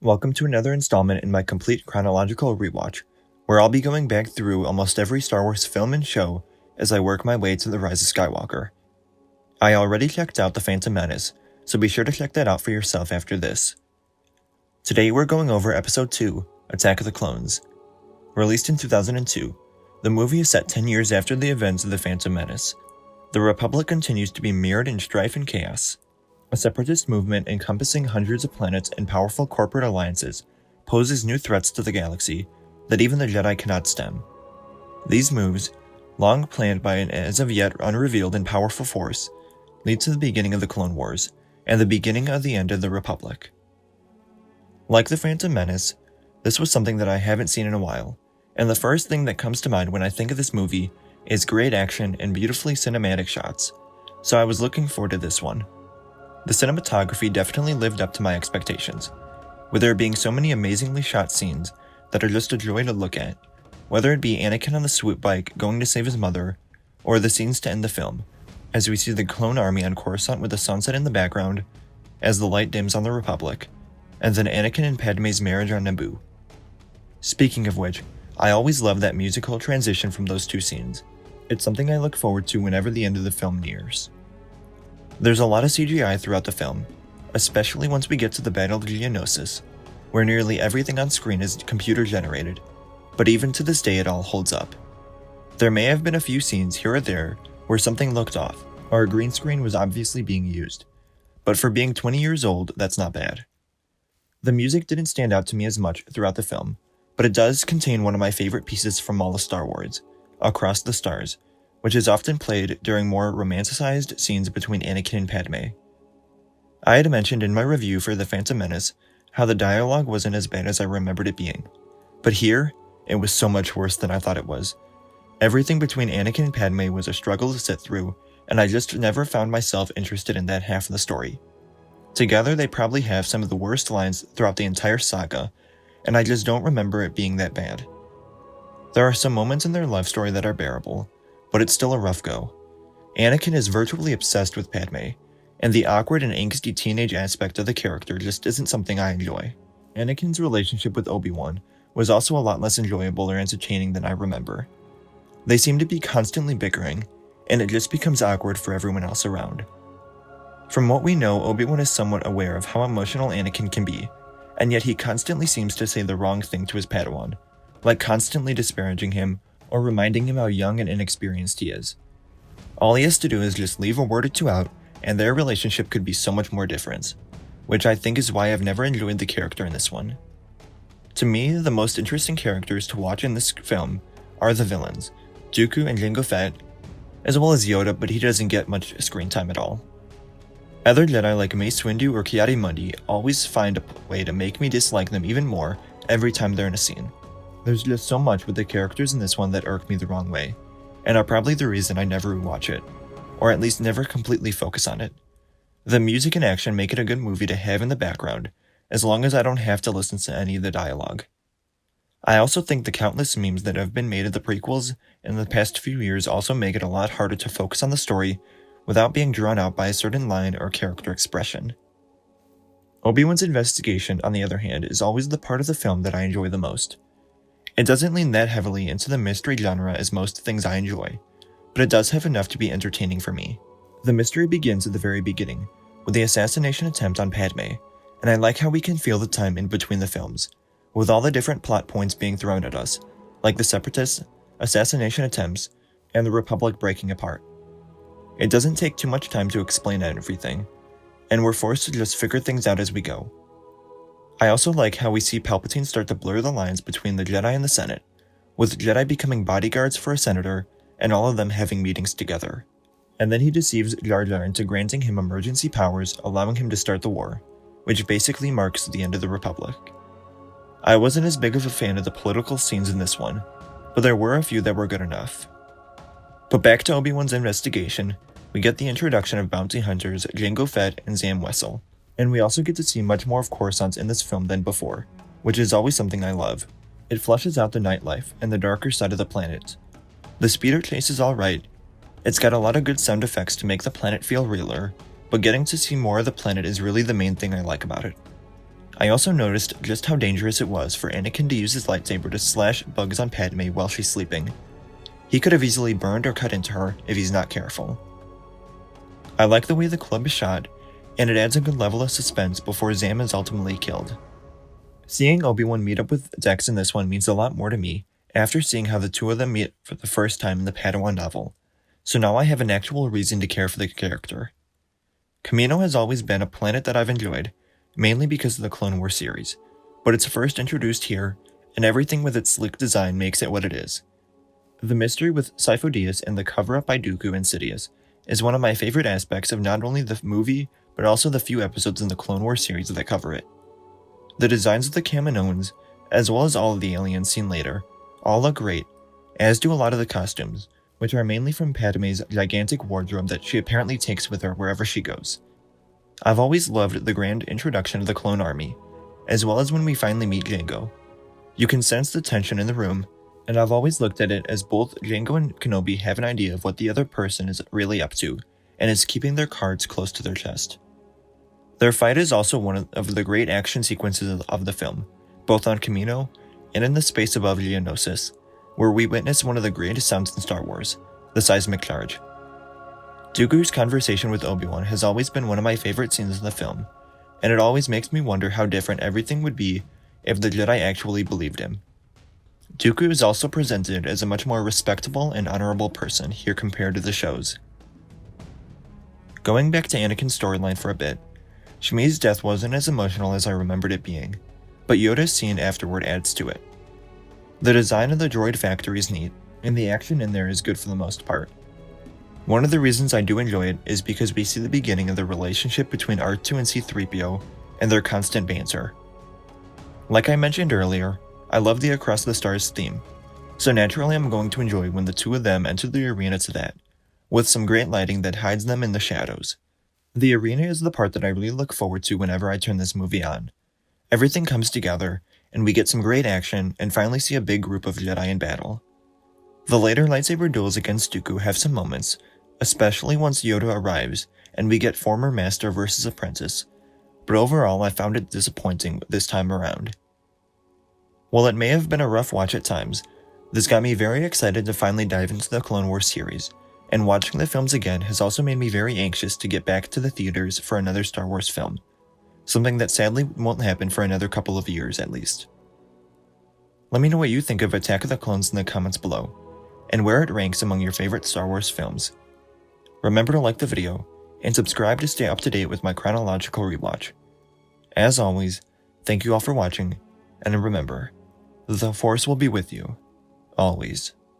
Welcome to another installment in my complete chronological rewatch, where I'll be going back through almost every Star Wars film and show as I work my way to the Rise of Skywalker. I already checked out the Phantom Menace, so be sure to check that out for yourself after this. Today we're going over Episode 2, Attack of the Clones. Released in 2002, the movie is set 10 years after the events of the Phantom Menace. The Republic continues to be mired in strife and chaos. A separatist movement encompassing hundreds of planets and powerful corporate alliances poses new threats to the galaxy that even the Jedi cannot stem. These moves, long planned by an as of yet unrevealed and powerful force, lead to the beginning of the Clone Wars and the beginning of the end of the Republic. Like the Phantom Menace, this was something that I haven't seen in a while, and the first thing that comes to mind when I think of this movie is great action and beautifully cinematic shots, so I was looking forward to this one. The cinematography definitely lived up to my expectations, with there being so many amazingly shot scenes that are just a joy to look at, whether it be Anakin on the swoop bike going to save his mother, or the scenes to end the film, as we see the clone army on Coruscant with the sunset in the background, as the light dims on the Republic, and then Anakin and Padme's marriage on Naboo. Speaking of which, I always love that musical transition from those two scenes. It's something I look forward to whenever the end of the film nears. There's a lot of CGI throughout the film, especially once we get to the Battle of Geonosis, where nearly everything on screen is computer generated, but even to this day it all holds up. There may have been a few scenes here or there where something looked off, or a green screen was obviously being used, but for being 20 years old, that's not bad. The music didn't stand out to me as much throughout the film, but it does contain one of my favorite pieces from all of Star Wars, Across the Stars, which is often played during more romanticized scenes between Anakin and Padme. I had mentioned in my review for The Phantom Menace how the dialogue wasn't as bad as I remembered it being, but here, it was so much worse than I thought it was. Everything between Anakin and Padme was a struggle to sit through, and I just never found myself interested in that half of the story. Together, they probably have some of the worst lines throughout the entire saga, and I just don't remember it being that bad. There are some moments in their love story that are bearable, but it's still a rough go. Anakin is virtually obsessed with Padme, and the awkward and angsty teenage aspect of the character just isn't something I enjoy. Anakin's relationship with Obi-Wan was also a lot less enjoyable or entertaining than I remember. They seem to be constantly bickering, and it just becomes awkward for everyone else around. From what we know, Obi-Wan is somewhat aware of how emotional Anakin can be, and yet he constantly seems to say the wrong thing to his Padawan, like constantly disparaging him or reminding him how young and inexperienced he is. All he has to do is just leave a word or two out, and their relationship could be so much more different, which I think is why I've never enjoyed the character in this one. To me, the most interesting characters to watch in this film are the villains, Dooku and Jango Fett, as well as Yoda, but he doesn't get much screen time at all. Other Jedi like Mace Windu or Ki-Adi-Mundi always find a way to make me dislike them even more every time they're in a scene. There's just so much with the characters in this one that irk me the wrong way, and are probably the reason I never rewatch it, or at least never completely focus on it. The music and action make it a good movie to have in the background, as long as I don't have to listen to any of the dialogue. I also think the countless memes that have been made of the prequels in the past few years also make it a lot harder to focus on the story without being drawn out by a certain line or character expression. Obi-Wan's investigation, on the other hand, is always the part of the film that I enjoy the most. It doesn't lean that heavily into the mystery genre as most things I enjoy, but it does have enough to be entertaining for me. The mystery begins at the very beginning, with the assassination attempt on Padme, and I like how we can feel the time in between the films, with all the different plot points being thrown at us, like the separatists, assassination attempts, and the Republic breaking apart. It doesn't take too much time to explain everything, and we're forced to just figure things out as we go. I also like how we see Palpatine start to blur the lines between the Jedi and the Senate, with Jedi becoming bodyguards for a senator and all of them having meetings together. And then he deceives Jar Jar into granting him emergency powers, allowing him to start the war, which basically marks the end of the Republic. I wasn't as big of a fan of the political scenes in this one, but there were a few that were good enough. But back to Obi-Wan's investigation, we get the introduction of bounty hunters Jango Fett and Zam Wesell, and we also get to see much more of Coruscant in this film than before, which is always something I love. It fleshes out the nightlife and the darker side of the planet. The speeder chase is alright, it's got a lot of good sound effects to make the planet feel realer, but getting to see more of the planet is really the main thing I like about it. I also noticed just how dangerous it was for Anakin to use his lightsaber to slash bugs on Padme while she's sleeping. He could have easily burned or cut into her if he's not careful. I like the way the club is shot, and it adds a good level of suspense before Zam is ultimately killed. Seeing Obi-Wan meet up with Dex in this one means a lot more to me after seeing how the two of them meet for the first time in the Padawan novel, so now I have an actual reason to care for the character. Kamino has always been a planet that I've enjoyed, mainly because of the Clone Wars series, but it's first introduced here, and everything with its sleek design makes it what it is. The mystery with Sifo-Dyas and the cover-up by Dooku and Sidious is one of my favorite aspects of not only the movie, but also the few episodes in the Clone Wars series that cover it. The designs of the Kaminoans, as well as all of the aliens seen later, all look great, as do a lot of the costumes, which are mainly from Padme's gigantic wardrobe that she apparently takes with her wherever she goes. I've always loved the grand introduction of the clone army, as well as when we finally meet Jango. You can sense the tension in the room, and I've always looked at it as both Jango and Kenobi have an idea of what the other person is really up to, and is keeping their cards close to their chest. Their fight is also one of the great action sequences of the film, both on Kamino and in the space above Geonosis, where we witness one of the greatest sounds in Star Wars, the seismic charge. Dooku's conversation with Obi-Wan has always been one of my favorite scenes in the film, and it always makes me wonder how different everything would be if the Jedi actually believed him. Dooku is also presented as a much more respectable and honorable person here compared to the shows. Going back to Anakin's storyline for a bit, Shmi's death wasn't as emotional as I remembered it being, but Yoda's scene afterward adds to it. The design of the droid factory is neat, and the action in there is good for the most part. One of the reasons I do enjoy it is because we see the beginning of the relationship between R2 and C-3PO and their constant banter. Like I mentioned earlier, I love the Across the Stars theme, so naturally I'm going to enjoy when the two of them enter the arena to that, with some great lighting that hides them in the shadows. The arena is the part that I really look forward to whenever I turn this movie on. Everything comes together, and we get some great action and finally see a big group of Jedi in battle. The later lightsaber duels against Dooku have some moments, especially once Yoda arrives and we get former master versus apprentice, but overall I found it disappointing this time around. While it may have been a rough watch at times, this got me very excited to finally dive into the Clone Wars series, and watching the films again has also made me very anxious to get back to the theaters for another Star Wars film, something that sadly won't happen for another couple of years at least. Let me know what you think of Attack of the Clones in the comments below, and where it ranks among your favorite Star Wars films. Remember to like the video, and subscribe to stay up to date with my chronological rewatch. As always, thank you all for watching, and remember, the Force will be with you, always.